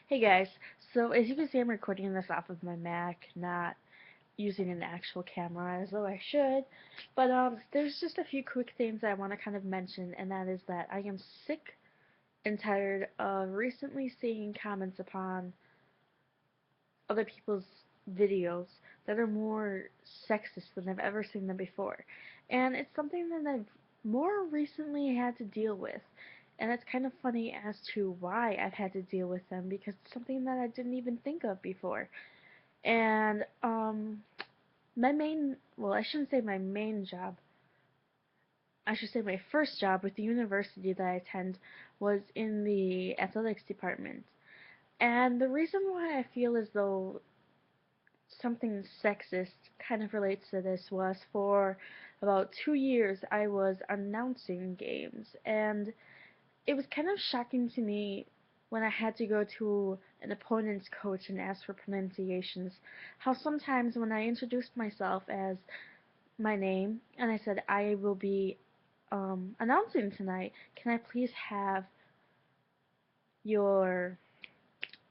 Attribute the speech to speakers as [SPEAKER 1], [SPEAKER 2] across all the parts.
[SPEAKER 1] Hey guys, so as you can see I'm recording this off of my Mac, not using an actual camera as though I should, but there's just a few quick things I want to kind of mention, and that is that I am sick and tired of recently seeing comments upon other people's videos that are more sexist than I've ever seen them before. And it's something that I've more recently had to deal with. And it's kind of funny as to why I've had to deal with them because it's something that I didn't even think of before. And my main, well, I shouldn't say my main job. I should say my first job with the university that I attend was in the athletics department. And the reason why I feel as though something sexist kind of relates to this was for about 2 years I was announcing games, and it was kind of shocking to me when I had to go to an opponent's coach and ask for pronunciations, how sometimes when I introduced myself as my name and I said I will be announcing tonight, can I please have your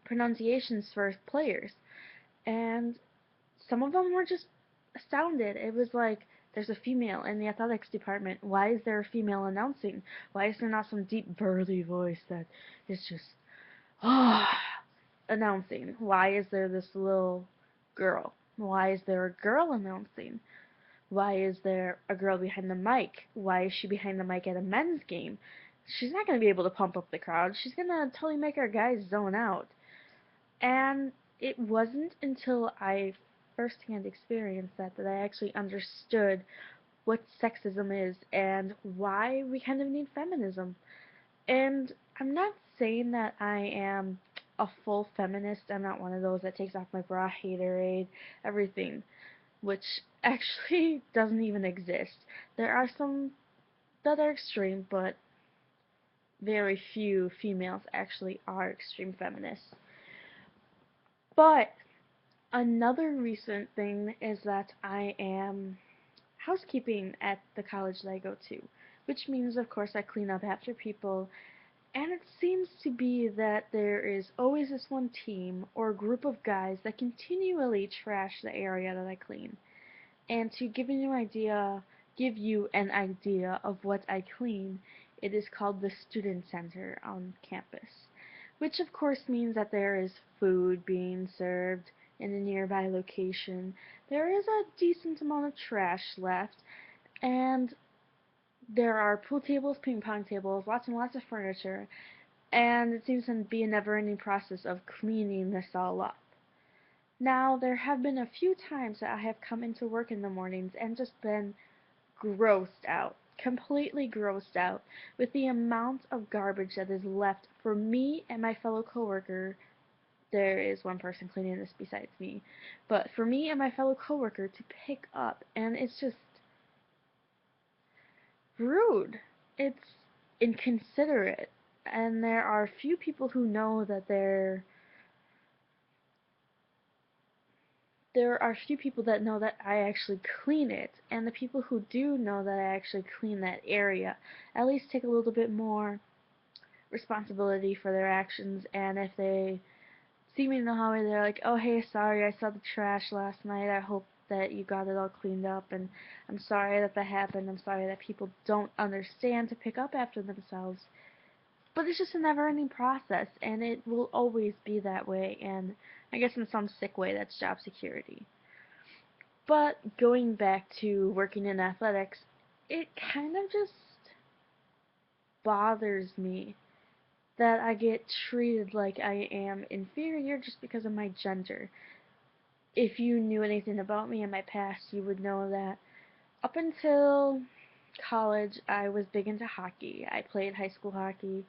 [SPEAKER 1] pronunciations for players? And some of them were just astounded. It was like, there's a female in the athletics department. Why is there a female announcing? Why is there not some deep, burly voice that is just, ah, announcing? Why is there this little girl? Why is there a girl announcing? Why is there a girl behind the mic? Why is she behind the mic at a men's game? She's not going to be able to pump up the crowd. She's going to totally make our guys zone out. And it wasn't until I firsthand experienced that I actually understood what sexism is and why we kind of need feminism. And I'm not saying that I am a full feminist. I'm not one of those that takes off my bra, haterade, everything, which actually doesn't even exist. There are some that are extreme, but very few females actually are extreme feminists. But another recent thing is that I am housekeeping at the college that I go to, which means, of course, I clean up after people, and it seems to be that there is always this one team or group of guys that continually trash the area that I clean. And to give you an idea of what I clean, it is called the student center on campus, which of course means that there is food being served in a nearby location. There is a decent amount of trash left, and there are pool tables, ping pong tables, lots and lots of furniture, and it seems to be a never-ending process of cleaning this all up. Now, there have been a few times that I have come into work in the mornings and just been grossed out, completely grossed out, with the amount of garbage that is left for me and my fellow coworker. There is one person cleaning this besides me, but for me and my fellow coworker to pick up, and it's just rude. It's inconsiderate, and there are few people who know that there are few people that know that I actually clean it, and the people who do know that I actually clean that area at least take a little bit more responsibility for their actions, and if they see me in the hallway, they're like, oh hey, sorry, I saw the trash last night, I hope that you got it all cleaned up, and I'm sorry that that happened, I'm sorry that people don't understand to pick up after themselves. But it's just a never-ending process, and it will always be that way, and I guess in some sick way that's job security. But going back to working in athletics, it kind of just bothers me that I get treated like I am inferior just because of my gender. If you knew anything about me in my past, you would know that up until college, I was big into hockey. I played high school hockey.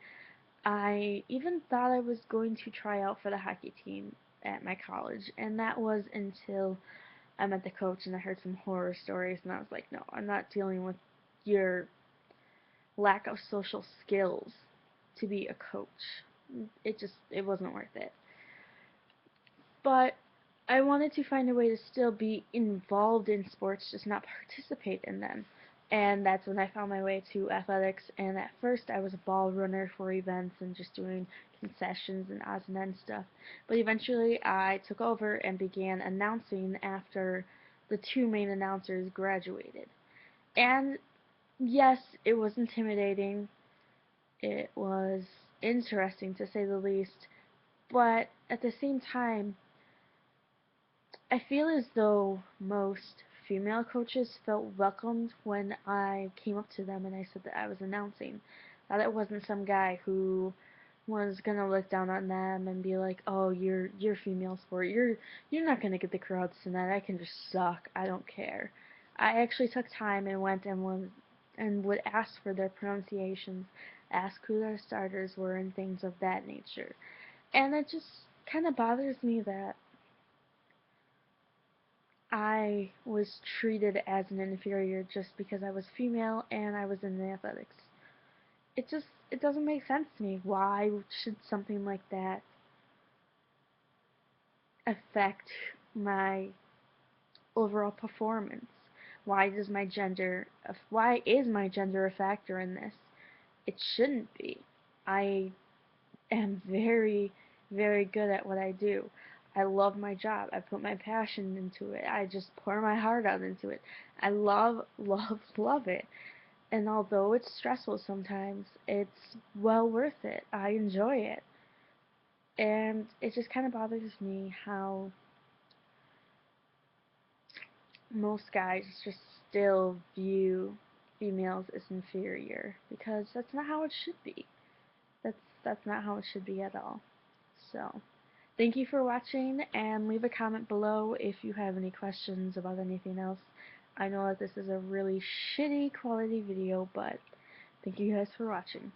[SPEAKER 1] I even thought I was going to try out for the hockey team at my college, and that was until I met the coach and I heard some horror stories, and I was like, no, I'm not dealing with your lack of social skills to be a coach. It wasn't worth it. But I wanted to find a way to still be involved in sports, just not participate in them. And that's when I found my way to athletics. And at first, I was a ball runner for events and just doing concessions and odds and ends stuff. But eventually, I took over and began announcing after the two main announcers graduated. And yes, it was intimidating. It was interesting to say the least. But at the same time, I feel as though most female coaches felt welcomed when I came up to them and I said that I was announcing. That it wasn't some guy who was gonna look down on them and be like, "Oh, you're female sport. You're not gonna get the crowds tonight. I can just suck. I don't care." I actually took time and went and would ask for their pronunciations, ask who their starters were, and things of that nature. And it just kind of bothers me that I was treated as an inferior just because I was female and I was in the athletics. It doesn't make sense to me. Why should something like that affect my overall performance? Why is my gender a factor in this? It shouldn't be. I am very, very good at what I do. I love my job. I put my passion into it. I just pour my heart out into it. I love, love, love it. And although it's stressful sometimes, it's well worth it. I enjoy it. And it just kind of bothers me how most guys just still view females as inferior because that's not how it should be. That's not how it should be at all. So, thank you for watching, and leave a comment below if you have any questions about anything else. I know that this is a really shitty quality video, but thank you guys for watching.